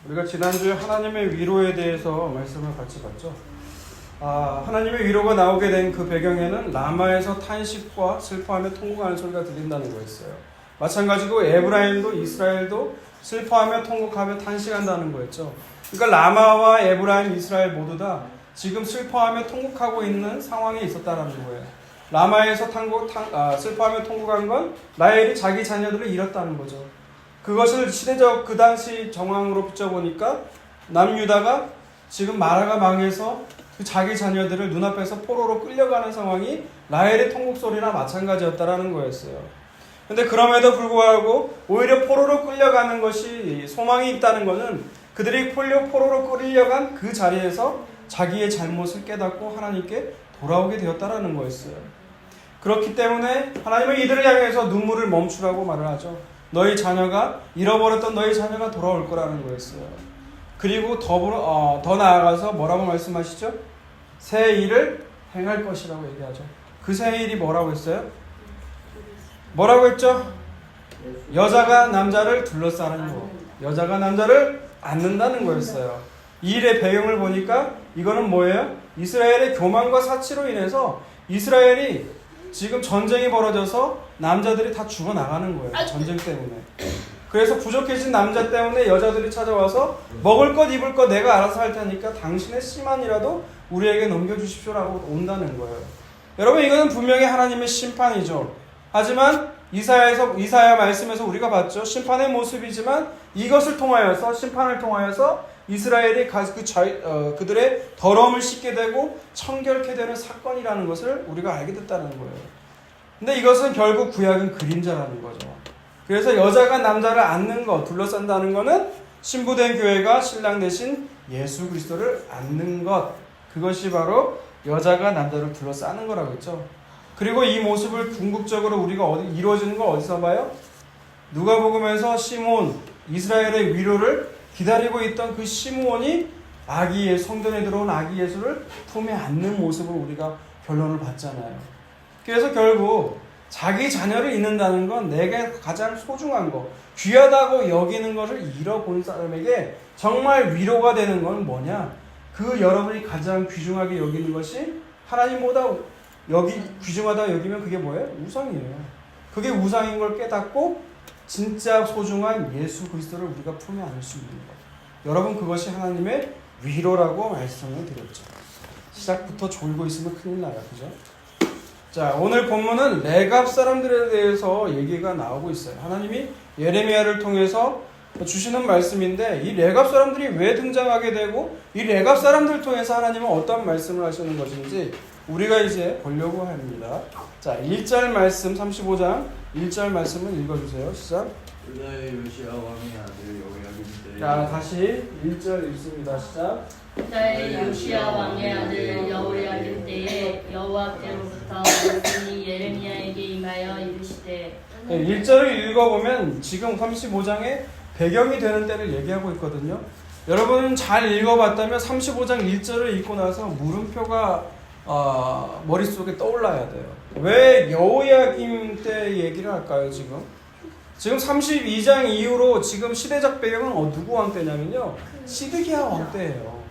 우리가 지난주에 하나님의 위로에 대해서 말씀을 같이 봤죠. 하나님의 위로가 나오게 된 그 배경에는 라마에서 탄식과 슬퍼하며 통곡하는 소리가 들린다는 거였어요. 마찬가지고 에브라임도 이스라엘도 슬퍼하며 통곡하며 탄식한다는 거였죠. 그러니까 라마와 에브라임, 이스라엘 모두 다 지금 슬퍼하며 통곡하고 있는 상황에 있었다는 거예요. 라마에서 슬퍼하며 통곡한 건 라헬이 자기 자녀들을 잃었다는 거죠. 그것을 시대적 그 당시 정황으로 비춰보니까 남유다가 지금 마라가 망해서 그 자기 자녀들을 눈앞에서 포로로 끌려가는 상황이 라헬의 통곡소리나 마찬가지였다라는 거였어요. 근데 그럼에도 불구하고 오히려 포로로 끌려가는 것이 소망이 있다는 것은 그들이 포로로 끌려간 그 자리에서 자기의 잘못을 깨닫고 하나님께 돌아오게 되었다라는 거였어요. 그렇기 때문에 나님은 이들을 향해서 눈물을 멈추라고 말을 하죠. 잃어버렸던 너희 자녀가 돌아올 거라는 거였어요. 그리고 더 나아가서 뭐라고 말씀하시죠? 새 일을 행할 것이라고 얘기하죠. 그 새 일이 뭐라고 했어요? 뭐라고 했죠? 여자가 남자를 둘러싸는 거. 여자가 남자를 안는다는 거였어요. 이 일의 배경을 보니까 이거는 뭐예요? 이스라엘의 교만과 사치로 인해서 이스라엘이 지금 전쟁이 벌어져서 남자들이 다 죽어나가는 거예요. 전쟁 때문에. 그래서 부족해진 남자 때문에 여자들이 찾아와서 먹을 것 입을 것 내가 알아서 할 테니까 당신의 씨만이라도 우리에게 넘겨주십시오라고 온다는 거예요. 여러분, 이거는 분명히 하나님의 심판이죠. 하지만 이사야 말씀에서 우리가 봤죠. 심판의 모습이지만 이것을 통하여서, 심판을 통하여서 이스라엘이 그들의 더러움을 씻게 되고 청결케 되는 사건이라는 것을 우리가 알게 됐다는 거예요. 근데 이것은 결국 구약은 그림자라는 거죠. 그래서 여자가 남자를 안는 것, 둘러싼다는 것은 신부된 교회가 신랑 대신 예수 그리스도를 안는 것, 그것이 바로 여자가 남자를 둘러싸는 거라고 했죠. 그리고 이 모습을 궁극적으로 우리가 이루어지는 걸 어디서 봐요? 누가복음에서 시므온, 이스라엘의 위로를 기다리고 있던 그 시므온이 성전에 들어온 아기 예수를 품에 안는 모습을 우리가 결론을 봤잖아요. 그래서 결국 자기 자녀를 잃는다는 건 내게 가장 소중한 거, 귀하다고 여기는 것을 잃어본 사람에게 정말 위로가 되는 건 뭐냐? 그 여러분이 가장 귀중하게 여기는 것이 하나님보다 귀중하다 여기면 그게 뭐예요? 우상이에요. 그게 우상인 걸 깨닫고 진짜 소중한 예수 그리스도를 우리가 품에 안을 수 있는 거예요. 여러분, 그것이 하나님의 위로라고 말씀을 드렸죠. 시작부터 졸고 있으면 큰일 나요. 그죠? 자, 오늘 본문은 레갑 사람들에 대해서 얘기가 나오고 있어요. 하나님이 예레미야를 통해서 주시는 말씀인데 이 레갑 사람들이 왜 등장하게 되고 이 레갑 사람들을 통해서 하나님은 어떤 말씀을 하시는 것인지 우리가 이제 보려고 합니다. 자, 1절 말씀 35장 1절 말씀을 읽어주세요. 시작. 유다의 요시야 왕의 아들 여호야김 때. 자, 다시 1절 읽습니다. 시작. 유다의 요시야 왕의 아들 여호야김 때에 여호와께로부터 말씀이 예레미야에게 임하여 이르시되. 1절을 읽어보면 지금 35장에 배경이 되는 때를 얘기하고 있거든요. 여러분 잘 읽어봤다면 35장 1절을 읽고 나서 물음표가 머릿속에 떠올라야 돼요. 왜 여호야김 때 얘기를 할까요? 지금 32장 이후로 지금 시대적 배경은 누구 왕 때냐면요, 시드기야 왕 때예요.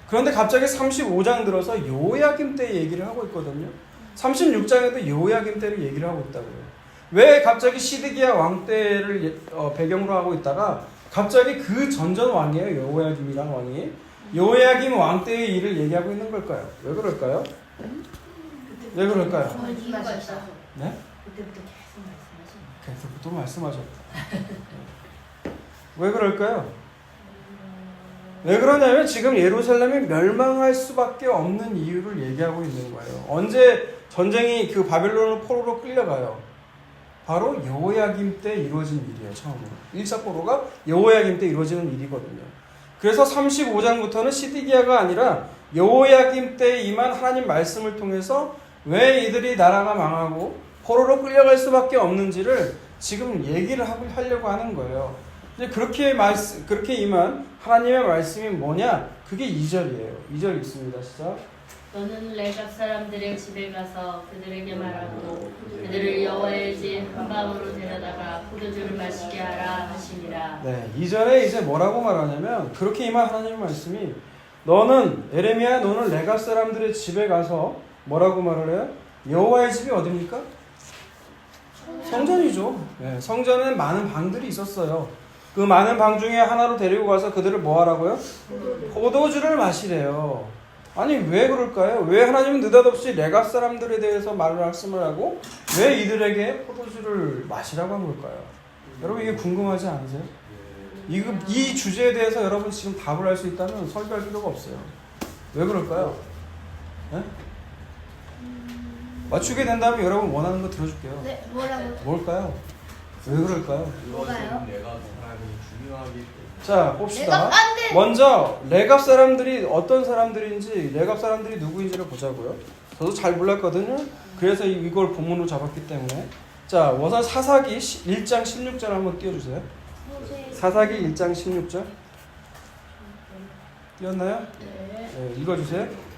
그런데 갑자기 35장 들어서 여호야김 때 얘기를 하고 있거든요. 36장에도 여호야김 때를 얘기를 하고 있다고요. 왜 갑자기 시드기야 왕 때를 배경으로 하고 있다가 갑자기 그 전전 왕이에요. 여호야김이라는 왕이 여호야김 왕 때의 일을 얘기하고 있는 걸까요? 왜 그럴까요? 왜 그럴까요? 네? 그때부터 계속 말씀하시네. 계속 또 말씀하셨다. 왜 그럴까요? 왜 그러냐면 지금 예루살렘이 멸망할 수밖에 없는 이유를 얘기하고 있는 거예요. 언제 전쟁이 그 바벨론을 포로로 끌려가요? 바로 여호야김 때 이루어진 일이에요. 처음으로 1차 포로가 여호야김 때 이루어지는 일이거든요. 그래서 35장부터는 시드기야가 아니라 여호야김 때 임한 하나님 말씀을 통해서 왜 이들이 나라가 망하고 포로로 끌려갈 수밖에 없는지를 지금 얘기를 하려고 하는 거예요. 이제 그렇게 임한 하나님의 말씀이 뭐냐? 그게 2절이에요. 2절 읽습니다. 시작. 너는 레갑 사람들의 집에 가서 그들에게 말하고 그들을 여호와의 집 한방으로 데려다가 포도주를 마시게 하라 하시니라. 네, 이전에 이제 뭐라고 말하냐면 그렇게 임한 하나님의 말씀이 너는 에레미야 너는 레갑 사람들의 집에 가서 뭐라고 말을 해요? 여호와의 집이 어디입니까? 성전이죠. 네, 성전에 많은 방들이 있었어요. 그 많은 방 중에 하나로 데리고 가서 그들을 뭐 하라고요? 포도주를 마시래요. 아니 왜 그럴까요? 왜 하나님은 느닷없이 레갑 사람들에 대해서 말씀을 하고 왜 이들에게 포도주를 마시라고 한 걸까요? 여러분 이게 궁금하지 않으세요? 이 주제에 대해서 여러분 지금 답을 할 수 있다면 설교할 필요가 없어요. 왜 그럴까요? 네? 맞추게 된다면 여러분 원하는 거 들어줄게요. 네, 뭐라고? 뭘까요? 왜 그럴까요? 뭐가요? 이것은 내가 사람이 중요하기 때문에. 자 봅시다. 내가 안 돼. 먼저 레갑 사람들이 어떤 사람들인지 레갑 사람들이 누구인지를 보자고요. 저도 잘 몰랐거든요. 그래서 이걸 본문으로 잡았기 때문에 자 우선 사사기 1장 16절 한번 띄워주세요. 사사기 1장 16절 띄웠나요? 네. 네, 읽어주세요.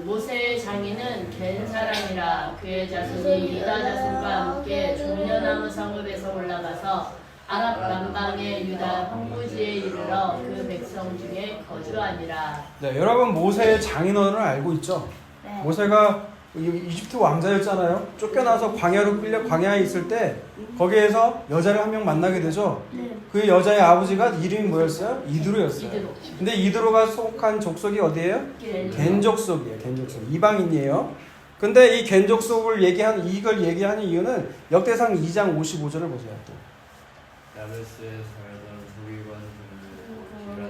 모세의 장인은 겐 사람이라 그의 자손이 유다 자손과 함께 종려나무 성읍에서 올라가서 아랍 남방의 유다 황무지에 이르러 그 백성 중에 거주하니라. 네, 여러분 모세의 장인어른을 알고 있죠? 네. 모세가 이집트 왕자였잖아요. 쫓겨나서 광야로 끌려 광야에 있을 때 거기에서 여자를 한 명 만나게 되죠. 네. 그 여자의 아버지가 이름이 뭐였어요? 이드로였어요. 이드로. 근데 이드로가 속한 족속이 어디예요? 겐 족속이에요. 겐 족속. 이방인이에요. 근데 이 겐 족속을 이걸 얘기하는 이유는 역대상 2장 55절을 보세요. 또. 야베스에 살던 소위관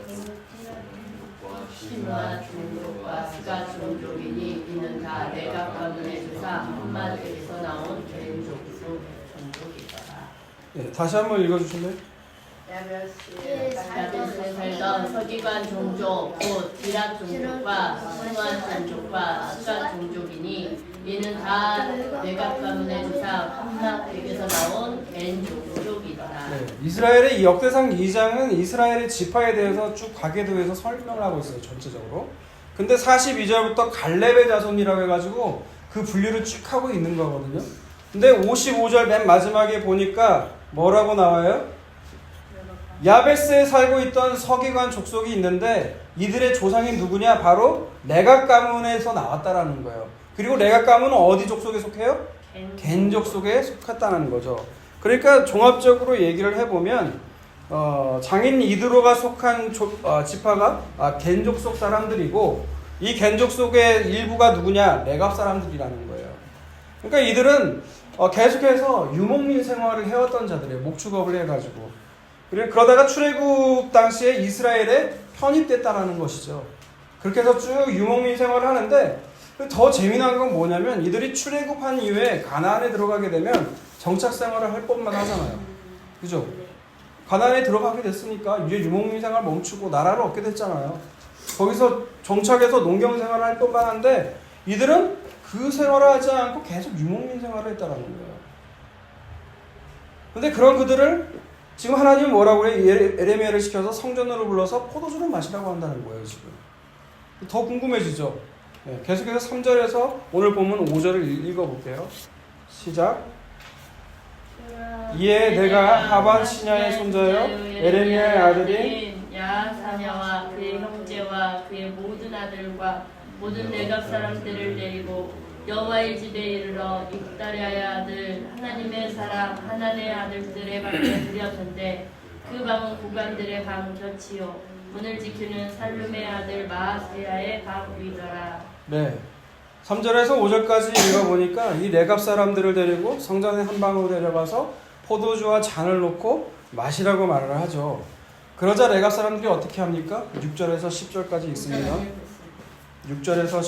종족과 시므아 종족과 스가 종족이니 이는 다 레갑 가문의 주사 한마디에서 나온 겐 종족이더라. 네, 다시 한번 읽어주실래요? 야베스에 살던 서기관 종족 곧 디락 종족과 스무아 종족과 스가 종족이니 이는 다 레갑 가문의 주사 한마디에서 나온 겐 종족이더라. 네, 이스라엘의 이 역대상 2장은 이스라엘의 지파에 대해서 쭉 가게 되어서 설명을 하고 있어요. 전체적으로. 근데 42절부터 갈렙의 자손이라고 해가지고 그 분류를 쭉 하고 있는 거거든요. 근데 55절 맨 마지막에 보니까 뭐라고 나와요? 야베스에 살고 있던 서기관 족속이 있는데 이들의 조상이 누구냐? 바로 레갑 가문에서 나왔다라는 거예요. 그리고 레갑 가문은 어디 족속에 속해요? 겐 족속에 속했다는 거죠. 그러니까 종합적으로 얘기를 해보면 장인 이드로가 속한 지파가 겐 족속 사람들이고 이 겐 족속의 일부가 누구냐? 레갑 사람들이라는 거예요. 그러니까 이들은 계속해서 유목민 생활을 해왔던 자들이에요. 목축업을 해가지고. 그러다가 출애굽 당시에 이스라엘에 편입됐다라는 것이죠. 그렇게 해서 쭉 유목민 생활을 하는데 더 재미난 건 뭐냐면 이들이 출애굽한 이후에 가나안에 들어가게 되면 정착 생활을 할 법만 하잖아요. 그죠? 가나안에 들어가게 됐으니까 이제 유목민 생활 멈추고 나라를 얻게 됐잖아요. 거기서 정착해서 농경 생활을 할 법만 한데 이들은 그 생활을 하지 않고 계속 유목민 생활을 했다라는 거예요. 근데 그런 그들을 지금 하나님은 뭐라고 해요? 에레미야를 시켜서 성전으로 불러서 포도주를 마시라고 한다는 거예요. 지금 더 궁금해지죠? 네, 계속해서 3절에서 오늘 보면 5절을 읽어볼게요. 시작. 이에 내가 하반 시냐의 손자여 에레미야의 아들인 야사냐와 그의 형제와 그의 모든 아들과 모든 레갑 사람들을 데리고 여호와의 집에 이르러 입다랴의 아들 하나님의 사람 하나님의 아들들의 방에 들였는데 그 방은 구관들의 방 곁이요 문을 지키는 살룸의 아들 마아세야의 방 위더라. 네. 3절에서 5절까지 읽어보니까 이 레갑 사람들을 데리고 성전의 한 방으로 데려가서 포도주와 잔을 놓고 마시라고 말을 하죠. 그러자 레갑 사람들이 어떻게 합니까? 6절에서 10절까지 읽습니다. 6절에서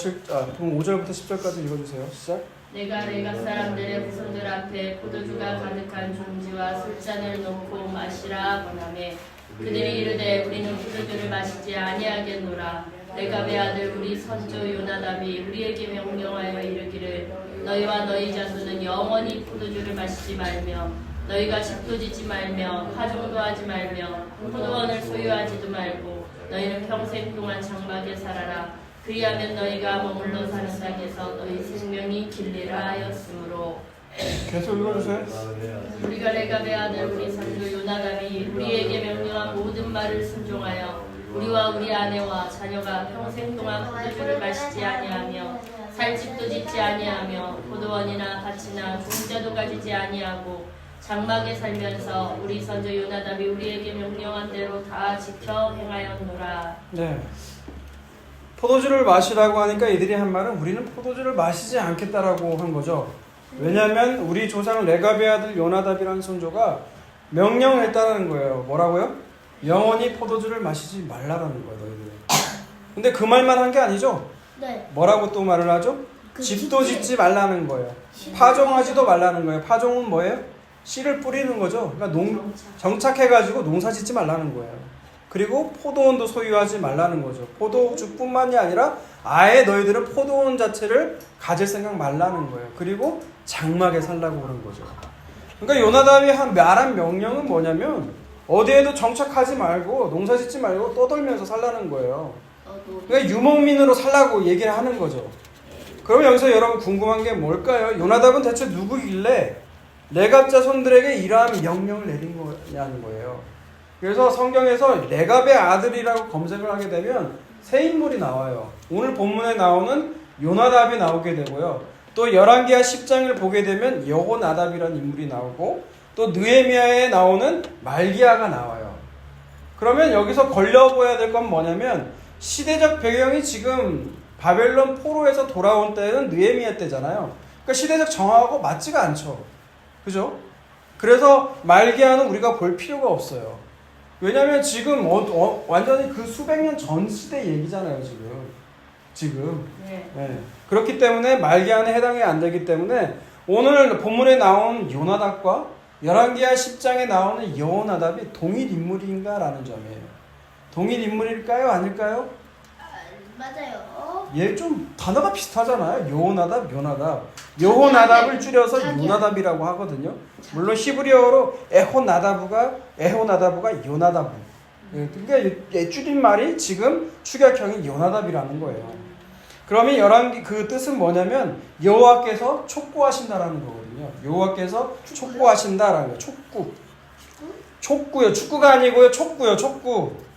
그럼 5절부터 10절까지 읽어주세요. 시작. 내가 레갑 사람들의 후손들 앞에 포도주가 가득한 종지와 술잔을 놓고 마시라 권하매 그들이 이르되 우리는 포도주를 마시지 아니하겠노라. 레갑의 아들 우리 선조 요나답이 우리에게 명령하여 이르기를 너희와 너희 자손은 영원히 포도주를 마시지 말며 너희가 집도 짓지 말며 파종도 하지 말며 포도원을 소유하지도 말고 너희는 평생 동안 장막에 살아라. 그리하면 너희가 머물러 사는 땅에서 너희 생명이 길리라 하였으므로 계속 읽어주세요. 우리가 레갑의 아들 우리 선조 요나답이 우리에게 명령한 모든 말을 순종하여 우리와 우리 아내와 자녀가 평생 동안 포도주를 마시지 아니하며 살 집도 짓지 아니하며 포도원이나 밭이나 종자도 가지지 아니하고 장막에 살면서 우리 선조 요나답이 우리에게 명령한 대로 다 지켜 행하였노라. 네. 포도주를 마시라고 하니까 이들이 한 말은 우리는 포도주를 마시지 않겠다라고 한 거죠. 왜냐하면 우리 조상 레갑의 아들 요나답이라는 선조가 명령했다는 거예요. 뭐라고요? 영원히 포도주를 마시지 말라라는 거예요, 너희들. 근데 그 말만 한 게 아니죠. 네. 뭐라고 또 말을 하죠? 그 집도 짓지 말라는 거예요. 파종하지도 말라는 거예요. 파종은 뭐예요? 씨를 뿌리는 거죠. 그러니까 정착해가지고 농사 짓지 말라는 거예요. 그리고 포도원도 소유하지 말라는 거죠. 포도주뿐만이 아니라 아예 너희들은 포도원 자체를 가질 생각 말라는 거예요. 그리고 장막에 살라고 그런 거죠. 그러니까 요나답이 말한 명령은 뭐냐면 어디에도 정착하지 말고 농사 짓지 말고 떠돌면서 살라는 거예요. 그러니까 유목민으로 살라고 얘기를 하는 거죠. 그럼 여기서 여러분 궁금한 게 뭘까요? 요나답은 대체 누구길래 레갑 자손들에게 이러한 명령을 내린 거냐는 거예요. 그래서 성경에서 레갑의 아들이라고 검색을 하게 되면 세 인물이 나와요. 오늘 본문에 나오는 요나답이 나오게 되고요. 또 열왕기하 10장을 보게 되면 여호나답이라는 인물이 나오고 또 느헤미야에 나오는 말기야가 나와요. 그러면 여기서 걸려보아야 될 건 뭐냐면 시대적 배경이 지금 바벨론 포로에서 돌아온 때는 느헤미야 때잖아요. 그러니까 시대적 정황하고 맞지가 않죠. 그죠? 그래서 말기야는 우리가 볼 필요가 없어요. 왜냐면 지금 완전히 그 수백 년 전 시대 얘기잖아요, 지금. 네. 네. 그렇기 때문에 말기야는 해당이 안 되기 때문에 오늘 본문에 나온 요나답과 열왕기하 10장에 나오는 여호나답이 동일 인물인가라는 점이에요. 동일 인물일까요? 아닐까요? 맞아요. 얘 좀 단어가 비슷하잖아요. 여호나답, 요나답. 여호나답을 줄여서 요나답이라고 하거든요. 물론 히브리어로 에호나다브가 요나다브. 그러니까 얘 줄임말이 지금 축약형이 요나답이라는 거예요. 그러면 열왕기 그 뜻은 뭐냐면 여호와께서 촉구하신다라는 거거든요. 여호와께서 촉구하신다라는 거예요. 촉구요. 축구가 아니고요.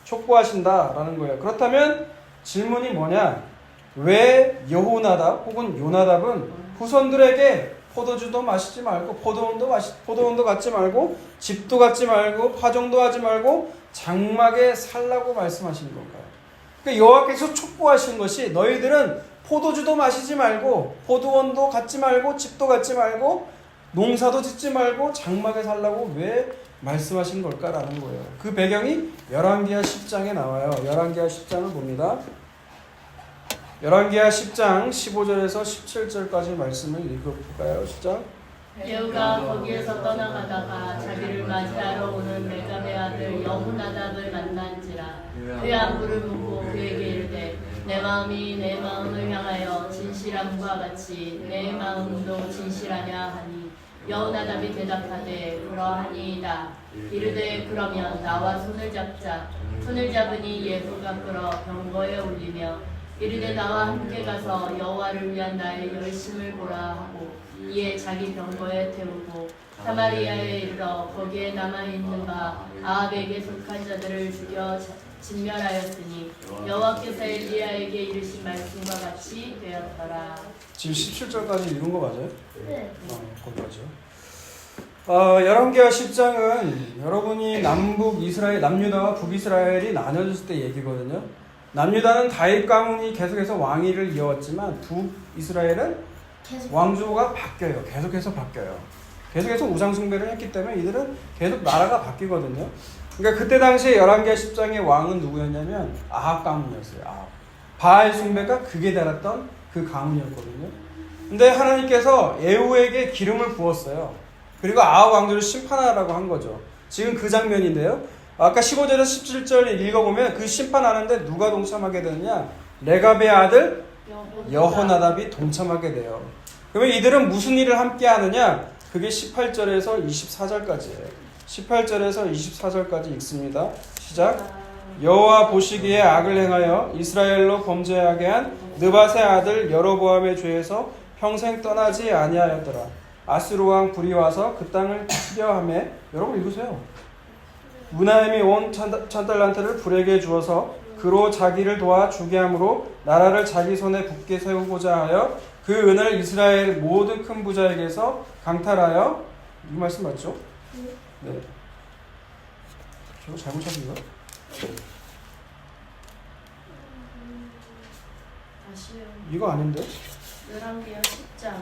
촉구하신다라는 거예요. 그렇다면 질문이 뭐냐? 왜 여호나답 혹은 요나답은 후손들에게 포도주도 마시지 말고 포도원도 갖지 말고 집도 갖지 말고 파종도 하지 말고 장막에 살라고 말씀하신 건가요? 그러니까 여호와께서 촉구하신 것이 너희들은 포도주도 마시지 말고 포도원도 갖지 말고 집도 갖지 말고 농사도 짓지 말고 장막에 살라고 왜 말씀하신 걸까라는 거예요. 그 배경이 열왕기하 10장에 나와요. 열왕기하 10장을 봅니다. 열왕기하 10장 15절에서 17절까지 말씀을 읽어볼까요? 10장. 예후가 거기에서 떠나가다가 자기를 맞이하러 오는 레갑의 아들 여호나답을 만난지라 그의 안부를 묻고 그에게 이르되 내 마음이 내 마음을 향하여 진실함과 같이 내 마음도 진실하냐 하니 여호나답이 대답하되 그러하니이다. 이르되 그러면 나와 손을 잡자. 손을 잡으니 예후가 끌어 병거에 올리며 이르되 나와 함께 가서 여호와를 위한 나의 열심을 보라 하고 이에 자기 병거에 태우고 사마리아에 이르러 거기에 남아있는 바 아합에게 속한 자들을 죽여 진멸하였으니 여호와께서 엘리야에게 이르신 말씀과 같이 되었더라. 지금 17절까지 읽은 거 맞아요? 네. 거기까지요. 열왕기하 10장은 여러분이 남북 이스라엘, 남유다와 북이스라엘이 나눠졌을 때 얘기거든요. 남유다는 다윗 가문이 계속해서 왕위를 이어왔지만 북이스라엘은 왕조가 바뀌어요. 계속해서 바뀌어요. 계속해서 우상숭배를 했기 때문에 이들은 계속 나라가 바뀌거든요. 그러니까 그때 당시에 열왕기하 10장의 왕은 누구였냐면 아합 가문이었어요. 아합. 바알 숭배가 극에 달했던 그 가문이었거든요. 근데 하나님께서 예후에게 기름을 부었어요. 그리고 아합 왕조를 심판하라고 한 거죠. 지금 그 장면인데요. 아까 15절에서 17절 읽어보면 그 심판하는데 누가 동참하게 되느냐? 레갑의 아들 여호나답이 동참하게 돼요. 그러면 이들은 무슨 일을 함께 하느냐? 그게 18절에서 24절까지예요. 18절에서 24절까지 읽습니다. 시작. 여호와 보시기에 악을 행하여 이스라엘로 범죄하게 한 느밧의 아들 여로보암의 죄에서 평생 떠나지 아니하였더라. 아수르 왕 불이 와서 그 땅을 치려 하매, 여러분 읽으세요. 무나임이 온 1000달란트를 불에게 주어서 그로 자기를 도와 주게 함으로 나라를 자기 손에 굳게 세우고자 하여 그 은을 이스라엘 모든 큰 부자에게서 강탈하여, 이 말씀 맞죠? 네. 저거 잘못 찾은 거야? 다시요. 이거 아닌데? 11개요. 10장.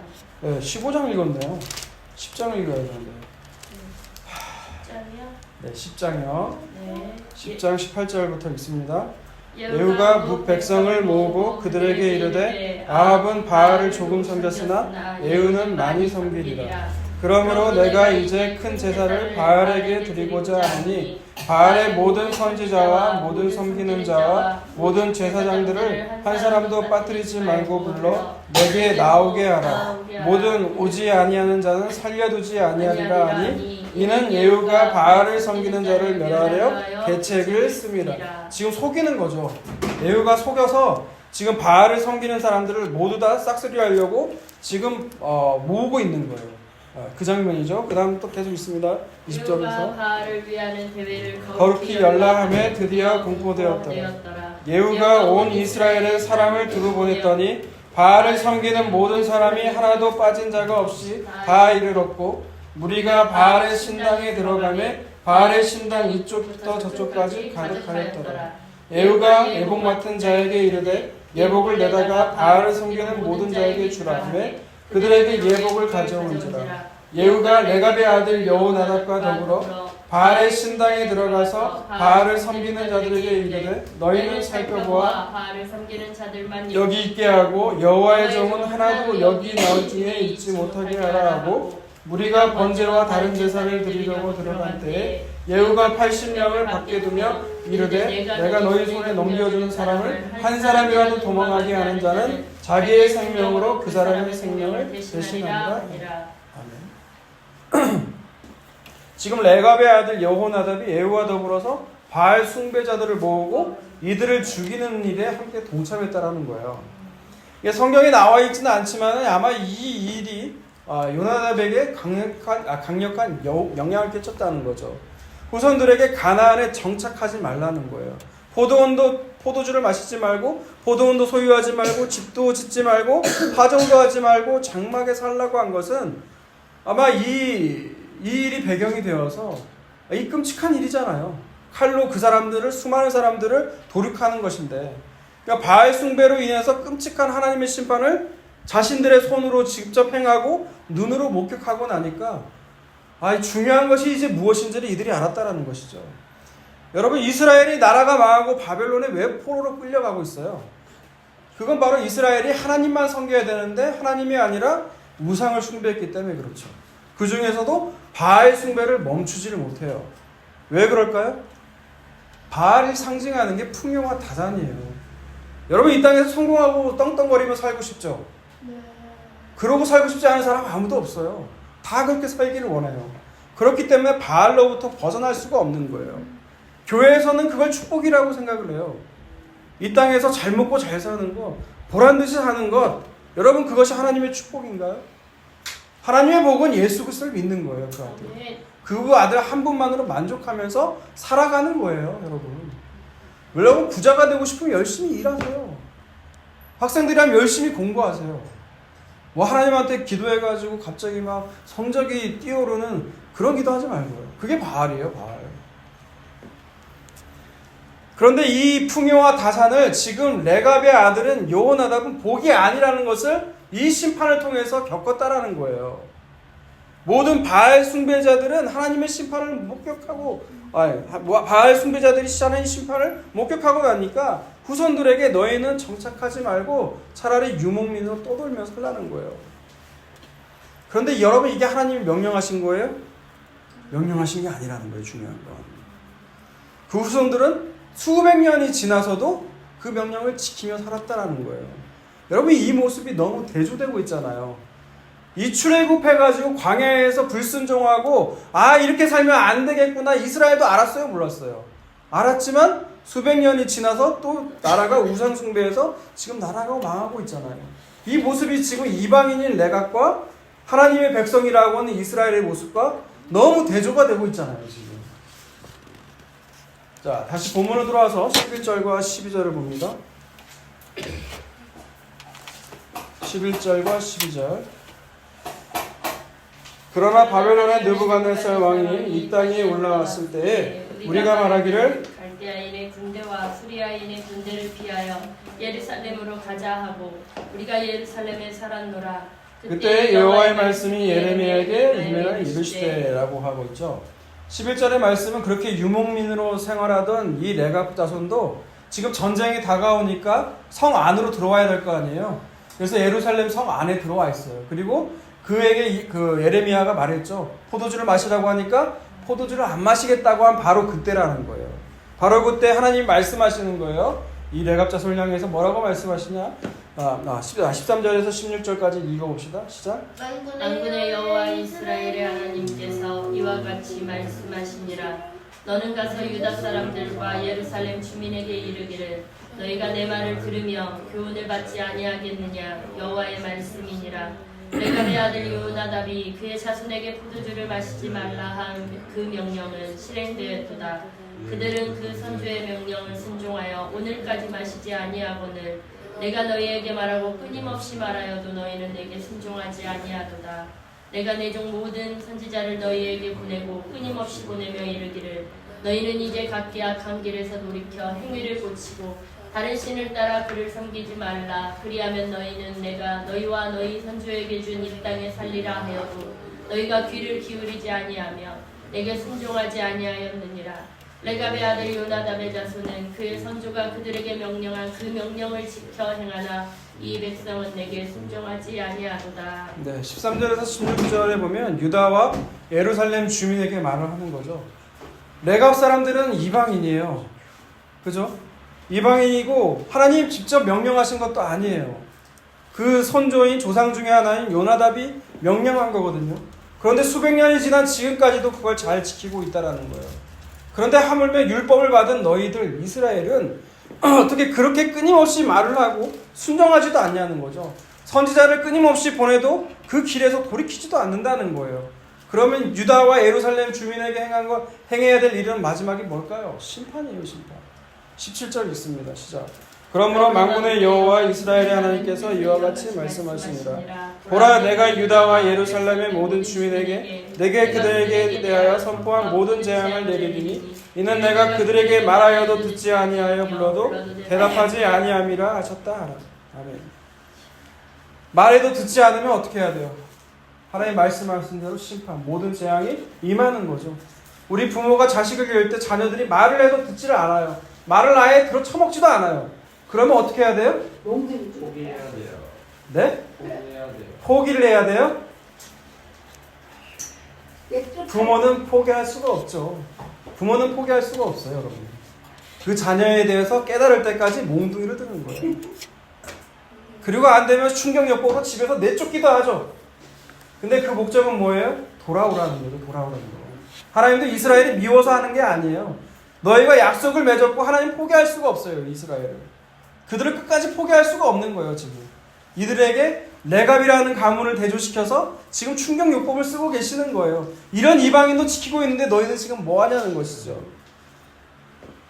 네, 15장 읽었네요. 10장을 읽어야 되는데. 10장이요? 네, 10장이요. 네. 10장 18절부터 읽습니다. 예후가 뭇 백성을 모으고 그들에게 이르되 아합은 바알을 조금 섬겼으나 예후는 많이 섬기리라. 그러므로 내가 이제 큰 제사를 바알에게 드리고자 하니 바알의 모든 선지자와 모든 섬기는 자와 모든 제사장들을 한 사람도 빠뜨리지 말고 불러 내게 나오게 하라. 모든 오지 아니하는 자는 살려두지 아니하리라 하니 이는 예후가 바알을 섬기는 자를 멸하려 계책을 씁니다. 지금 속이는 거죠. 예후가 속여서 지금 바알을 섬기는 사람들을 모두 다 싹쓸이 하려고 지금 모으고 있는 거예요. 그 장면이죠. 그 다음 또 계속 있습니다. 20절에서 바알을 위하는 대회를 거룩히 열라함에 드디어 공포되었더라. 예후가 온 이스라엘에 사람을 두루 보냈더니 바알을 섬기는 모든 사람이 하나도 빠진 자가 없이 다 이르렀고 무리가 바알의 신당에 들어가매 바알의 신당 이쪽부터 저쪽까지 가득하였더라. 예후가 예복 맡은 자에게 이르되 예복을 내다가 바알을 섬기는 모든 자에게 주라 하매 그들에게 예복을 가져온지라. 예후가 레갑의 아들 여호나답과 더불어 바알의 신당에 들어가서 바알을 섬기는 자들에게 이르되 너희는 살펴보아 바알을 섬기는 자들만 여기 있게 하고 여호와의 종은 하나도 여기 나올 중에 있지 못하게 하라 하고 무리가 번제와 다른 제사를 드리려고 들어간 때에 예후가 80명을 밖에 두며 이르되 내가 너희 손에 넘겨주는 사람을 한 사람이라도 도망하게 하는 자는 자기의 생명으로 그 사람의 생명을 대신하리라. 아멘. 지금 레갑의 아들 여호나답이 예후와 더불어서 바알 숭배자들을 모으고 이들을 죽이는 일에 함께 동참했다라는 거예요. 이게 성경에 나와 있지는 않지만 아마 이 일이 요나답에게 강력한 영향을 끼쳤다는 거죠. 후손들에게 가나안에 정착하지 말라는 거예요. 포도주를 마시지 말고 포도원도 소유하지 말고 집도 짓지 말고 파종도 하지 말고 장막에 살라고 한 것은 아마 이 일이 배경이 되어서 이 끔찍한 일이잖아요. 칼로 그 사람들을 수많은 사람들을 도륙하는 것인데 그러니까 바알 숭배로 인해서 끔찍한 하나님의 심판을 자신들의 손으로 직접 행하고 눈으로 목격하고 나니까 중요한 것이 이제 무엇인지를 이들이 알았다라는 것이죠. 여러분 이스라엘이 나라가 망하고 바벨론에 왜 포로로 끌려가고 있어요? 그건 바로 이스라엘이 하나님만 섬겨야 되는데 하나님이 아니라 우상을 숭배했기 때문에 그렇죠. 그 중에서도 바알 숭배를 멈추지를 못해요. 왜 그럴까요? 바알이 상징하는 게 풍요와 다산이에요. 여러분 이 땅에서 성공하고 떵떵거리며 살고 싶죠? 그러고 살고 싶지 않은 사람 아무도 없어요. 다 그렇게 살기를 원해요. 그렇기 때문에 바알로부터 벗어날 수가 없는 거예요. 교회에서는 그걸 축복이라고 생각을 해요. 이 땅에서 잘 먹고 잘 사는 것, 보란듯이 사는 것, 여러분 그것이 하나님의 축복인가요? 하나님의 복은 예수 그리스도를 믿는 거예요. 그 아들 한 분만으로 만족하면서 살아가는 거예요. 여러분 부자가 되고 싶으면 열심히 일하세요. 학생들이라면 열심히 공부하세요. 하나님한테 기도해가지고 갑자기 막 성적이 뛰어오르는 그런 기도하지 말고요. 그게 바알이에요. 바알. 그런데 이 풍요와 다산을 지금 레갑의 아들은 여호나답은 복이 아니라는 것을 이 심판을 통해서 겪었다라는 거예요. 모든 바알 숭배자들은 하나님의 심판을 목격하고 바알 숭배자들이 하나님의 심판을 목격하고 나니까 후손들에게 너희는 정착하지 말고 차라리 유목민으로 떠돌며 살라는 거예요. 그런데 여러분 이게 하나님이 명령하신 거예요? 명령하신 게 아니라는 거예요. 중요한 건. 그 후손들은 수백 년이 지나서도 그 명령을 지키며 살았다라는 거예요. 여러분 이 모습이 너무 대조되고 있잖아요. 이 출애굽해가지고 광야에서 불순종하고 이렇게 살면 안 되겠구나. 이스라엘도 알았어요? 몰랐어요? 알았지만 수백 년이 지나서 또 나라가 우상 숭배해서 지금 나라가 망하고 있잖아요. 이 모습이 지금 이방인인 레갑과 하나님의 백성이라고 하는 이스라엘의 모습과 너무 대조가 되고 있잖아요, 지금. 자, 다시 본문으로 돌아와서 11절과 12절을 봅니다. 11절과 12절. 그러나 바벨론의 느부갓네살 왕이 이 땅에 올라왔을 때에 우리가 말하기를 갈대아인의 군대와 수리아인의 군대를 피하여 예루살렘으로 가자 하고 우리가 예루살렘에 살았노라. 그때 여호와의 말씀이 예레미야에게 임하여 이르시되라고 하고 있죠. 11절의 말씀은 그렇게 유목민으로 생활하던 이 레갑 자손도 지금 전쟁이 다가오니까 성 안으로 들어와야 될 거 아니에요. 그래서 예루살렘 성 안에 들어와 있어요. 그리고 그에게 그 예레미야가 말했죠. 포도주를 마시라고 하니까 포도주를 안 마시겠다고 한 바로 그때라는 거예요. 바로 그때 하나님 말씀하시는 거예요. 이 레갑 자손을 향해서 뭐라고 말씀하시냐? 13절에서 16절까지 읽어봅시다. 시작. 만군의 여호와 이스라엘의 하나님께서 이와 같이 말씀하시니라. 너는 가서 유다 사람들과 예루살렘 주민에게 이르기를 너희가 내 말을 들으며 교훈을 받지 아니하겠느냐. 여호와의 말씀이니라. 레갑의 아들 요나답이 그의 자손에게 포도주를 마시지 말라 한 그 명령은 실행되었도다. 그들은 그 선주의 명령을 순종하여 오늘까지 마시지 아니하거늘 내가 너희에게 말하고 끊임없이 말하여도 너희는 내게 순종하지 아니하도다. 내가 내 종 모든 선지자를 너희에게 보내고 끊임없이 보내며 이르기를 너희는 이제 각기 악한 길에서 돌이켜 행위를 고치고 다른 신을 따라 그를 섬기지 말라. 그리하면 너희는 내가 너희와 너희 선조에게 준 이 땅에 살리라 하여도 너희가 귀를 기울이지 아니하며 내게 순종하지 아니하였느니라. 레갑의 아들 요나답의 자손은 그의 선조가 그들에게 명령한 그 명령을 지켜 행하나 이 백성은 내게 순종하지 아니하도다. 네, 13절에서 16절에 보면 유다와 예루살렘 주민에게 말을 하는 거죠. 레갑 사람들은 이방인이에요. 그죠? 이방인이고 하나님 직접 명령하신 것도 아니에요. 그 선조인 조상 중에 하나인 요나답이 명령한 거거든요. 그런데 수백 년이 지난 지금까지도 그걸 잘 지키고 있다라는 거예요. 그런데 하물며 율법을 받은 너희들 이스라엘은 어떻게 그렇게 끊임없이 말을 하고 순종하지도 않냐는 거죠. 선지자를 끊임없이 보내도 그 길에서 돌이키지도 않는다는 거예요. 그러면 유다와 예루살렘 주민에게 행해야 될 일은 마지막이 뭘까요? 심판이에요, 심판. 17절 있습니다. 시작. 그러므로 만군의 여호와 이스라엘의 하나님께서 이와 같이 말씀하시니라. 보라, 내가 유다와 예루살렘의 모든 주민에게 내게 그들에게 대하여 선포한 모든 재앙을 내리리니 이는 내가 그들에게 말하여도 듣지 아니하여 불러도 대답하지 아니함이라 하셨다. 아멘. 말해도 듣지 않으면 어떻게 해야 돼요? 하나님 말씀하신 대로 심판, 모든 재앙이 임하는 거죠. 우리 부모가 자식을 기를 때 자녀들이 말을 해도 듣지를 않아요. 말을 아예 들어 처먹지도 않아요. 그러면 어떻게 해야 돼요? 포기해야 돼요. 네? 포기해야 돼요. 포기를 해야 돼요? 부모는 포기할 수가 없죠. 부모는 포기할 수가 없어요, 여러분. 그 자녀에 대해서 깨달을 때까지 몽둥이를 드는 거예요. 그리고 안 되면 충격요법으로 집에서 내쫓기도 하죠. 근데 그 목적은 뭐예요? 돌아오라는 거죠. 돌아오라는 거. 하나님도 이스라엘이 미워서 하는 게 아니에요. 너희가 약속을 맺었고 하나님 포기할 수가 없어요, 이스라엘을. 그들을 끝까지 포기할 수가 없는 거예요, 지금. 이들에게 레갑이라는 가문을 대조시켜서 지금 충격요법을 쓰고 계시는 거예요. 이런 이방인도 지키고 있는데 너희는 지금 뭐 하냐는 것이죠.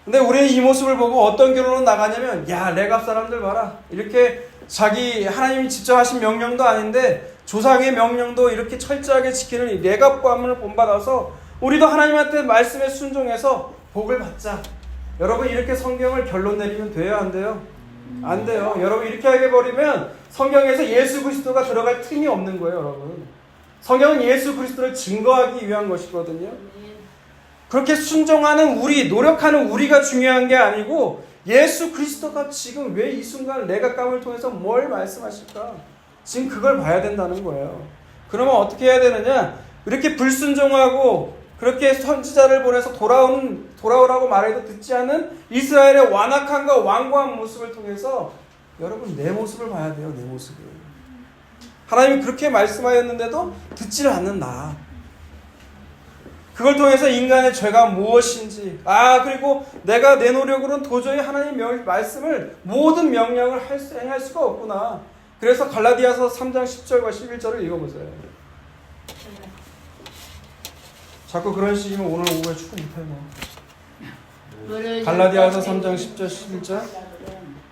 근데 우리는 이 모습을 보고 어떤 결론으로 나가냐면, 야, 레갑 사람들 봐라. 이렇게 자기 하나님이 직접 하신 명령도 아닌데 조상의 명령도 이렇게 철저하게 지키는 이 레갑 가문을 본받아서 우리도 하나님한테 말씀에 순종해서 복을 받자. 여러분, 이렇게 성경을 결론 내리면 돼요, 안 돼요? 안 돼요. 여러분, 이렇게 하게 버리면 성경에서 예수 그리스도가 들어갈 틈이 없는 거예요, 여러분. 성경은 예수 그리스도를 증거하기 위한 것이거든요. 그렇게 순종하는 우리, 노력하는 우리가 중요한 게 아니고 예수 그리스도가 지금 왜 이 순간 레갑감을 통해서 뭘 말씀하실까? 지금 그걸 봐야 된다는 거예요. 그러면 어떻게 해야 되느냐? 이렇게 불순종하고 그렇게 선지자를 보내서 돌아오라고 말해도 듣지 않은 이스라엘의 완악함과 완고한 모습을 통해서 여러분, 내 모습을 봐야 돼요. 내 모습을. 하나님이 그렇게 말씀하였는데도 듣지를 않는다. 그걸 통해서 인간의 죄가 무엇인지, 그리고 내가 내 노력으로는 도저히 하나님의 말씀을 모든 명령을 행할 수가 없구나. 그래서 갈라디아서 3장 10절과 11절을 읽어보세요. 자꾸 그런 식이면 오늘 오후에 축구 못해요. 갈라디아서 3장 10절 11절.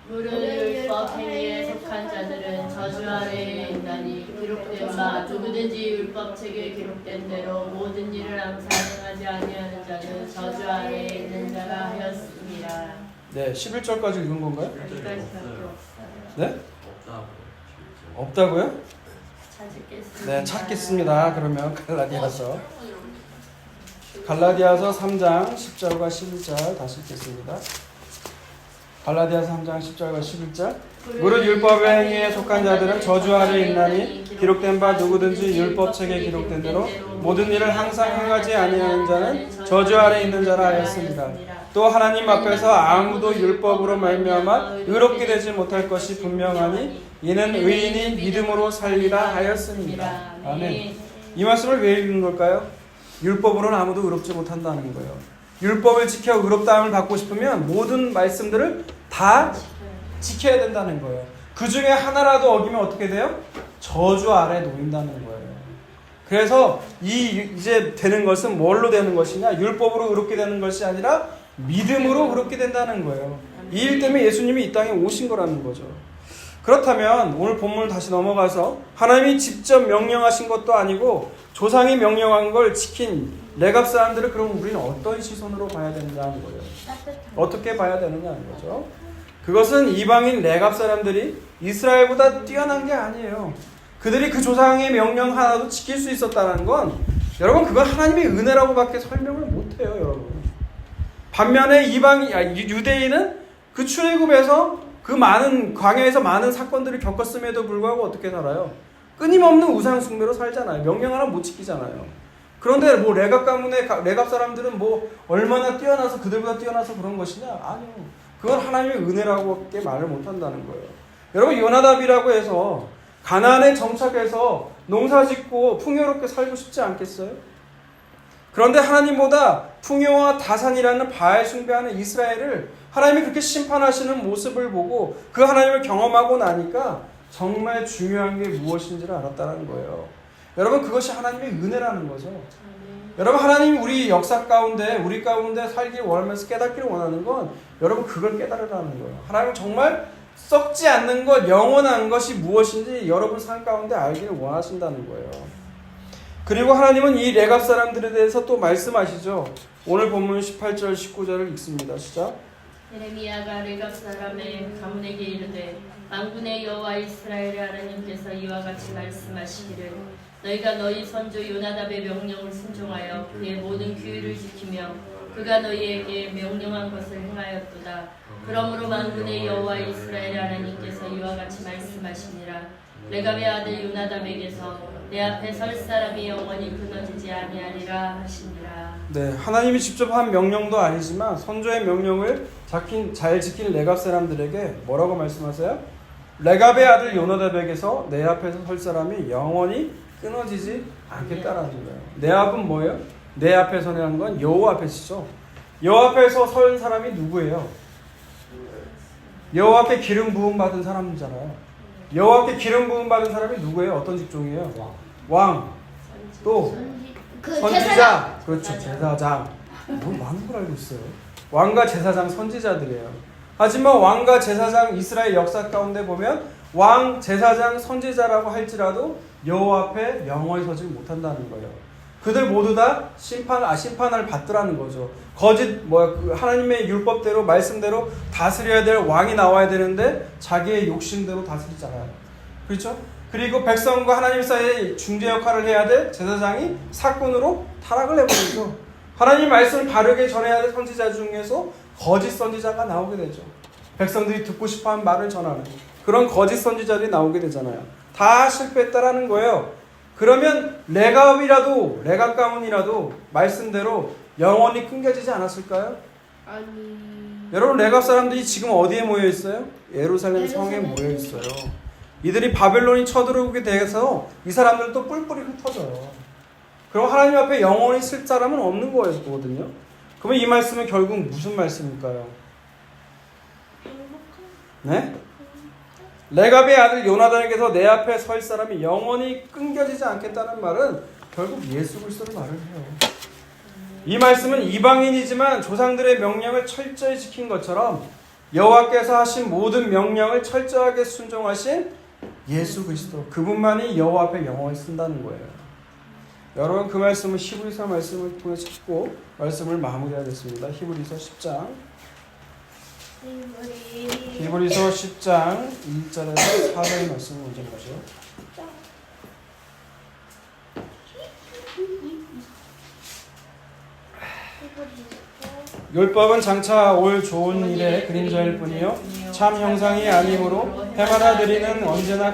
무릇 율법 행위에 속한 자들은 저주 아래에 있나니 기록된 바 누구든지 율법책에 기록된 대로 모든 일을 항상 행하지 아니하는 자는 저주 아래에 있는 자라 하였습니다. 네, 11절까지 읽은 건가요? 여기까지 네? 없다고요. 없다고요? 찾겠습니다. 네, 찾겠습니다. 그러면 갈라디아서 3장 10절과 11절 다시 읽겠습니다. 갈라디아서 3장 10절과 11절. 무릇 율법의 행위에 속한 자들은 저주 아래 있나니 기록된 바 누구든지 율법책에 기록된 대로 모든 일을 항상 행하지 아니하는 자는 저주 아래 있는 자라 하였습니다. 또 하나님 앞에서 아무도 율법으로 말미암아 의롭게 되지 못할 것이 분명하니 이는 의인이 믿음으로 살리라 하였습니다. 아멘. 이 말씀을 왜 읽는 걸까요? 율법으로는 아무도 의롭지 못한다는 거예요. 율법을 지켜 의롭다함을 받고 싶으면 모든 말씀들을 다 지켜야 된다는 거예요. 그 중에 하나라도 어기면 어떻게 돼요? 저주 아래 놓인다는 거예요. 그래서 이제 되는 것은 뭘로 되는 것이냐? 율법으로 의롭게 되는 것이 아니라 믿음으로 의롭게 된다는 거예요. 이 일 때문에 예수님이 이 땅에 오신 거라는 거죠. 그렇다면 오늘 본문을 다시 넘어가서 하나님이 직접 명령하신 것도 아니고 조상이 명령한 걸 지킨 레갑 사람들을 그럼 우리는 어떤 시선으로 봐야 되느냐는 거예요. 어떻게 봐야 되느냐는 거죠. 그것은 이방인 레갑 사람들이 이스라엘보다 뛰어난 게 아니에요. 그들이 그 조상의 명령 하나도 지킬 수 있었다는 건 여러분 그건 하나님의 은혜라고밖에 설명을 못해요. 여러분. 반면에 유대인은 그 출애굽에서 그 많은 광야에서 많은 사건들을 겪었음에도 불구하고 어떻게 살아요? 끊임없는 우상 숭배로 살잖아요. 명령 하나 못 지키잖아요. 그런데 뭐 레갑 가문의 레갑 사람들은 뭐 얼마나 뛰어나서 그들보다 뛰어나서 그런 것이냐? 아니요. 그건 하나님의 은혜라고밖에 말을 못 한다는 거예요. 여러분 요나답이라고 해서 가나안에 정착해서 농사짓고 풍요롭게 살고 싶지 않겠어요? 그런데 하나님보다 풍요와 다산이라는 바알 숭배하는 이스라엘을 하나님이 그렇게 심판하시는 모습을 보고 그 하나님을 경험하고 나니까 정말 중요한 게 무엇인지를 알았다는 거예요. 여러분 그것이 하나님의 은혜라는 거죠. 여러분 하나님이 우리 역사 가운데 우리 가운데 살길 원하면서 깨닫기를 원하는 건 여러분 그걸 깨달으라는 거예요. 하나님은 정말 썩지 않는 것 영원한 것이 무엇인지 여러분 삶 가운데 알기를 원하신다는 거예요. 그리고 하나님은 이 레갑 사람들에 대해서 또 말씀하시죠. 오늘 본문 18절 19절을 읽습니다. 시작. 예레미야가 레갑 사람의 가문에게 이르되 만군의 여호와 이스라엘의 하나님께서 이와 같이 말씀하시기를 너희가 너희 선조 요나답의 명령을 순종하여 그의 모든 규율을 지키며 그가 너희에게 명령한 것을 행하였도다. 그러므로 만군의 여호와 이스라엘의 하나님께서 이와 같이 말씀하시니라 레갑의 아들 요나답에게서 내 앞에 설 사람이 영원히 끊어지지 아니하리라 하시니라. 네, 하나님이 직접 한 명령도 아니지만 선조의 명령을 잘 지킨 레갑 사람들에게 뭐라고 말씀하세요? 레갑의 아들 요나답에게서 내 앞에서 설 사람이 영원히 끊어지지 않겠다라는 거예요. 내 앞은 뭐예요? 내 앞에 서는 건 여호와 앞에시죠. 여호와 앞에서 선 사람이 누구예요? 여호와 앞에 기름 부음 받은 사람이잖아요. 여호와 앞에 기름 부음 받은 사람이 누구예요? 어떤 직종이에요? 왕. 또 선지자. 그렇죠. 제사장. 뭘 많은 걸 알고 있어요. 왕과 제사장 선지자들이에요. 하지만 왕과 제사장 이스라엘 역사 가운데 보면 왕, 제사장, 선지자라고 할지라도 여호와 앞에 영원히 서지 못한다는 거예요. 그들 모두 다 심판을 받더라는 거죠. 하나님의 율법대로 말씀대로 다스려야 될 왕이 나와야 되는데 자기의 욕심대로 다스리잖아요. 그렇죠? 그리고 백성과 하나님 사이에 중재 역할을 해야 될 제사장이 사건으로 타락을 해버리죠. 하나님 말씀을 바르게 전해야 될 선지자 중에서 거짓 선지자가 나오게 되죠. 백성들이 듣고 싶어하는 말을 전하는 그런 거짓 선지자들이 나오게 되잖아요. 다 실패했다라는 거예요. 그러면 레갑 가문이라도 말씀대로 영원히 끊겨지지 않았을까요? 아니. 여러분 레갑 사람들이 지금 어디에 모여 있어요? 예루살렘 성에 모여 있어요. 이들이 바벨론이 쳐들어오게 돼서 이 사람들은 또 뿔뿔이 흩어져요. 그럼 하나님 앞에 영원히 쓸 사람은 없는 거거든요. 그러면 이 말씀은 결국 무슨 말씀일까요? 네? 레갑의 아들 요나단에게서 내 앞에 설 사람이 영원히 끊겨지지 않겠다는 말은 결국 예수 그리스도를 말을 해요. 이 말씀은 이방인이지만 조상들의 명령을 철저히 지킨 것처럼 여호와께서 하신 모든 명령을 철저하게 순종하신 예수 그리스도, 그분만이 여호와 앞에 영원히 쓴다는 거예요. 여러분, 그 말씀은 히브리서 말씀을 통해 찾고 말씀을 마무리하겠습니다. 히브리서 10장 히브리서 10장 1절에서 4절의 말씀을 먼저 보죠. 율법은 장차 올 좋은 일의 그림자일 뿐이요 참 형상이 아니므로 해마다 드리는 언제나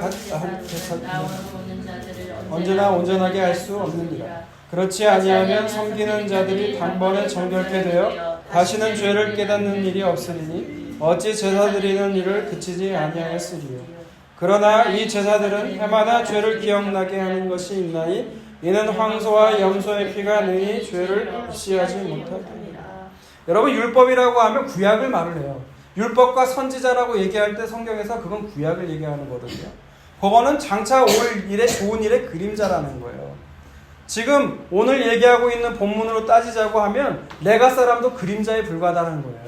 온전하게 할 수 없느니라. 그렇지 아니하면 섬기는 자들이 단번에 정결케 되어 다시는 죄를 깨닫는 일이 없으리니 어찌 제사 드리는 일을 그치지 아니하였으리요. 그러나 이 제사들은 해마다 죄를 기억나게 하는 것이 있나니 이는 황소와 염소의 피가 능히 죄를 없이하지 못하리라. 여러분, 율법이라고 하면 구약을 말을 해요. 율법과 선지자라고 얘기할 때 성경에서 그건 구약을 얘기하는 거거든요. 그거는 장차 올 일의 좋은 일의 그림자라는 거예요. 지금 오늘 얘기하고 있는 본문으로 따지자고 하면 레가 사람도 그림자에 불과하다는 거예요.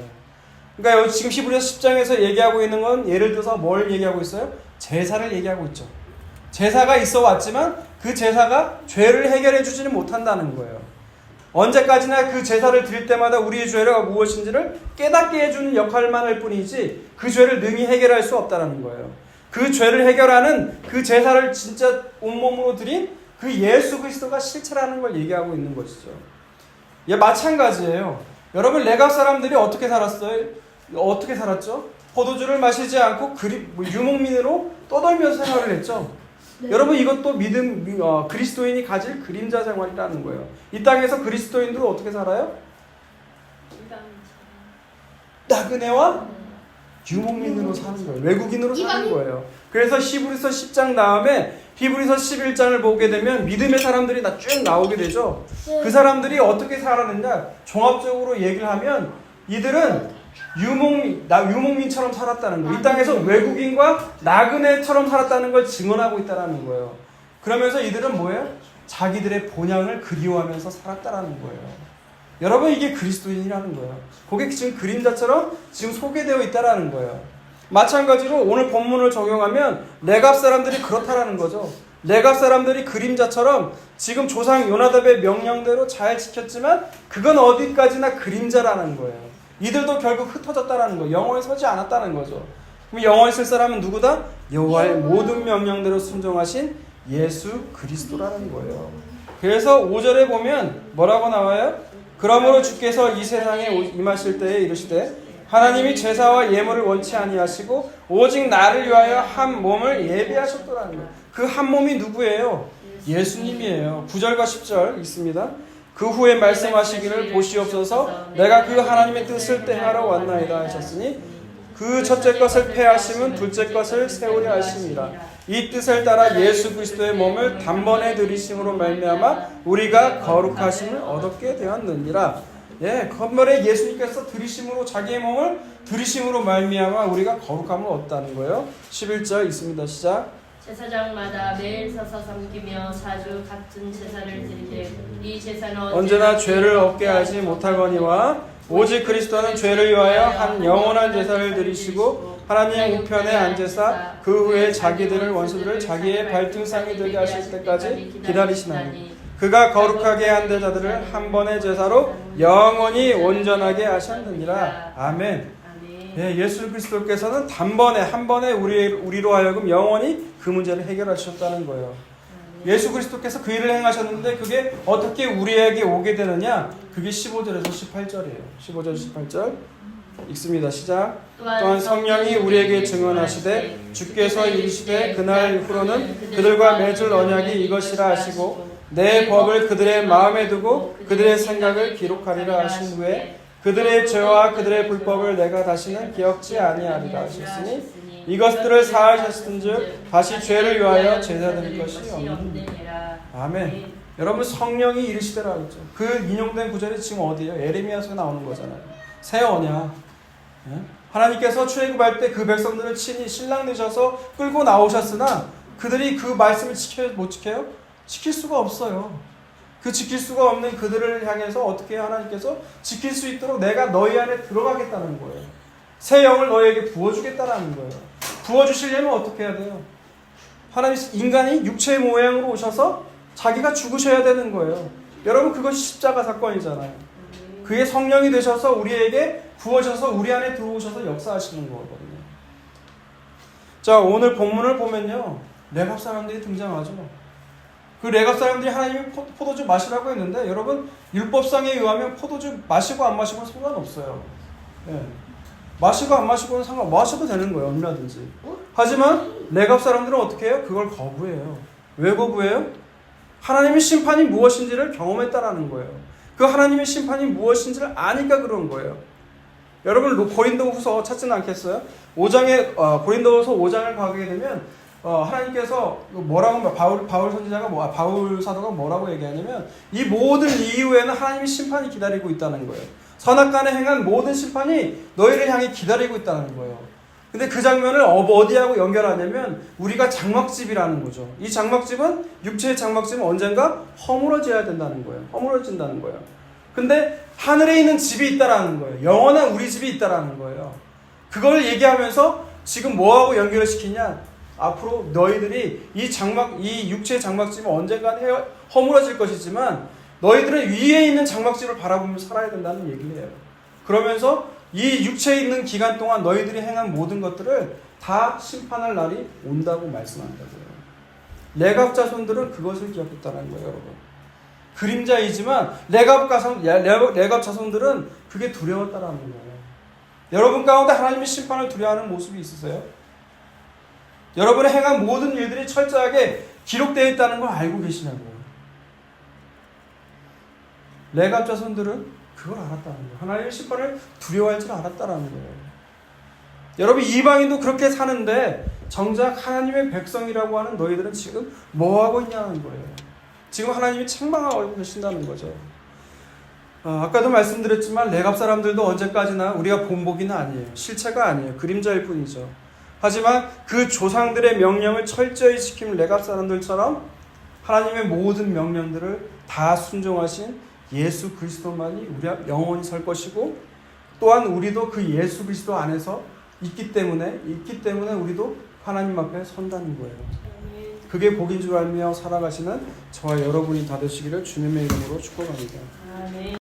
그러니까 여기 지금 히브리서 10장에서 얘기하고 있는 건 예를 들어서 뭘 얘기하고 있어요? 제사를 얘기하고 있죠. 제사가 있어 왔지만 그 제사가 죄를 해결해 주지는 못한다는 거예요. 언제까지나 그 제사를 드릴 때마다 우리의 죄가 무엇인지를 깨닫게 해주는 역할만 할 뿐이지 그 죄를 능히 해결할 수 없다는 거예요. 그 죄를 해결하는 그 제사를 진짜 온몸으로 드린 그 예수 그리스도가 실체라는 걸 얘기하고 있는 것이죠. 예, 마찬가지예요. 여러분, 레갑 사람들이 어떻게 살았어요? 어떻게 살았죠? 포도주를 마시지 않고 유목민으로 떠돌면서 생활을 했죠. 네. 여러분, 이것도 그리스도인이 가질 그림자 생활이라는 거예요. 이 땅에서 그리스도인들은 어떻게 살아요? 나그네와 유목민으로 사는 거예요. 외국인으로 사는 거예요. 그래서 히브리서 10장 다음에 히브리서 11장을 보게 되면 믿음의 사람들이 쭉 나오게 되죠. 그 사람들이 어떻게 살았느냐, 종합적으로 얘기를 하면 이들은 유목민처럼 살았다는 거예요. 이 땅에서 외국인과 나그네처럼 살았다는 걸 증언하고 있다는 거예요. 그러면서 이들은 뭐예요? 자기들의 본향을 그리워하면서 살았다는 거예요. 여러분, 이게 그리스도인이라는 거예요. 그게 지금 그림자처럼 지금 소개되어 있다는 거예요. 마찬가지로 오늘 본문을 적용하면 레갑 사람들이 그렇다라는 거죠. 레갑 사람들이 그림자처럼 지금 조상 요나답의 명령대로 잘 지켰지만 그건 어디까지나 그림자라는 거예요. 이들도 결국 흩어졌다는 거예요. 영원히 서지 않았다는 거죠. 그럼 영원히 쓸 사람은 누구다? 여호와의 모든 명령대로 순종하신 예수 그리스도라는 거예요. 그래서 5절에 보면 뭐라고 나와요? 그러므로 주께서 이 세상에 임하실 때에 이르시되 하나님이 제사와 예물을 원치 아니하시고 오직 나를 위하여 한 몸을 예비하셨더라는 거예요. 그 한 몸이 누구예요? 예수님이에요. 9절과 10절 있습니다. 그 후에 말씀하시기를 보시옵소서 내가 그 하나님의 뜻을 행하러 왔나이다 하셨으니 그 첫째 것을 폐하심은 둘째 것을 세우려 하심이라. 이 뜻을 따라 예수 그리스도의 몸을 단번에 들이심으로 말미암아 우리가 거룩하심을 얻게 되었느니라. 예, 건물에 예수님께서 들이심으로 자기의 몸을 들이심으로 말미암아 우리가 거룩함을 얻다는 거예요. 11절 있습니다. 시작. 제사장마다 매일 서서 섬기며 자주 같은 제사를 드리되 이 제사는 언제나 죄를 얻게 하지 못하거니와 오직 그리스도는 죄를 위하여 한 영원한 제사를 드리시고 하나님 우편에 앉으사 그 후에 자기들을 원수들을 자기의 발등상이 되게 하실 때까지 기다리시나니 그가 거룩하게 한 자들을 한 번의 제사로 영원히 온전하게 하셨느니라. 아멘. 예, 예수 그리스도께서는 단번에 한 번에 우리로 하여금 영원히 그 문제를 해결하셨다는 거예요. 예수 그리스도께서 그 일을 행하셨는데 그게 어떻게 우리에게 오게 되느냐? 그게 15절에서 18절이에요. 15절 18절 읽습니다. 시작. 또한 성령이 우리에게 증언하시되 주께서 이르시되 그날 후로는 그들과 맺을 언약이 이것이라 하시고 내 법을 그들의 마음에 두고 그들의 생각을 기록하리라 하신 후에 그들의 죄와 그들의 불법을 내가 다시는 기억지 아니하리라 하셨으니 이것들을 사하셨은즉 다시 죄를 위하여 제사 드릴 것이 없느니라. 아멘. 여러분 성령이 이르시되라 그랬죠. 그 인용된 구절이 지금 어디예요? 에레미야서에 나오는 거잖아요. 새 언약. 예? 하나님께서 출애굽할 때 그 백성들을 친히 신랑 되셔서 끌고 나오셨으나 그들이 그 말씀을 못 지켜요? 지킬 수가 없어요. 그 지킬 수가 없는 그들을 향해서 어떻게 해요? 하나님께서 지킬 수 있도록 내가 너희 안에 들어가겠다는 거예요. 새 영을 너희에게 부어주겠다는 거예요. 부어주시려면 어떻게 해야 돼요? 하나님 인간이 육체의 모양으로 오셔서 자기가 죽으셔야 되는 거예요. 여러분 그것이 십자가 사건이잖아요. 그의 성령이 되셔서 우리에게 부어셔서 우리 안에 들어오셔서 역사하시는 거거든요. 자, 오늘 본문을 보면요, 레갑 사람들이 등장하죠. 그 레갑 사람들이 하나님이 포도주 마시라고 했는데 여러분 율법상에 의하면 포도주 마시고 안 마시고는 상관없어요. 예. 마시고 안 마시고는 마셔도 되는 거예요. 얼마든지. 하지만 레갑 사람들은 어떻게 해요? 그걸 거부해요. 왜 거부해요? 하나님의 심판이 무엇인지를 경험했다라는 거예요. 그 하나님의 심판이 무엇인지를 아니까 그런 거예요. 여러분 고린도후서 찾지는 않겠어요? 5장에 고린도후서 5장을 가게 되면 하나님께서 뭐라고 바울 선지자가 바울 사도가 뭐라고 얘기하냐면 이 모든 이후에는 하나님의 심판이 기다리고 있다는 거예요. 선악간에 행한 모든 심판이 너희를 향해 기다리고 있다는 거예요. 근데 그 장면을 어디하고 연결하냐면 우리가 장막집이라는 거죠. 이 장막집은 육체의 장막집은 언젠가 허물어져야 된다는 거예요. 허물어진다는 거예요. 근데 하늘에 있는 집이 있다라는 거예요. 영원한 우리 집이 있다라는 거예요. 그걸 얘기하면서 지금 뭐하고 연결을 시키냐? 앞으로 너희들이 이 육체의 장막집은 언젠간 허물어질 것이지만 너희들은 위에 있는 장막집을 바라보며 살아야 된다는 얘기를 해요. 그러면서 이 육체에 있는 기간 동안 너희들이 행한 모든 것들을 다 심판할 날이 온다고 말씀한다고요. 레갑 자손들은 그것을 기억했다는 거예요, 여러분. 그림자이지만 레갑 자손들은 그게 두려웠다라는 거예요. 여러분 가운데 하나님의 심판을 두려워하는 모습이 있으세요? 여러분의 행한 모든 일들이 철저하게 기록되어 있다는 걸 알고 계시냐고요. 레갑 자손들은 그걸 알았다는 거예요. 하나님의 심판을 두려워할 줄 알았다는 거예요. 여러분 이방인도 그렇게 사는데 정작 하나님의 백성이라고 하는 너희들은 지금 뭐하고 있냐는 거예요. 지금 하나님이 책망하고 계신다는 거죠. 아까도 말씀드렸지만 레갑 사람들도 언제까지나 우리가 본보기는 아니에요. 실체가 아니에요. 그림자일 뿐이죠. 하지만 그 조상들의 명령을 철저히 지키는 레갑 사람들처럼 하나님의 모든 명령들을 다 순종하신 예수 그리스도만이 우리 앞 영원히 설 것이고 또한 우리도 그 예수 그리스도 안에서 있기 때문에 우리도 하나님 앞에 선다는 거예요. 그게 복인 줄 알며 살아가시는 저와 여러분이 다 되시기를 주님의 이름으로 축복합니다. 아멘.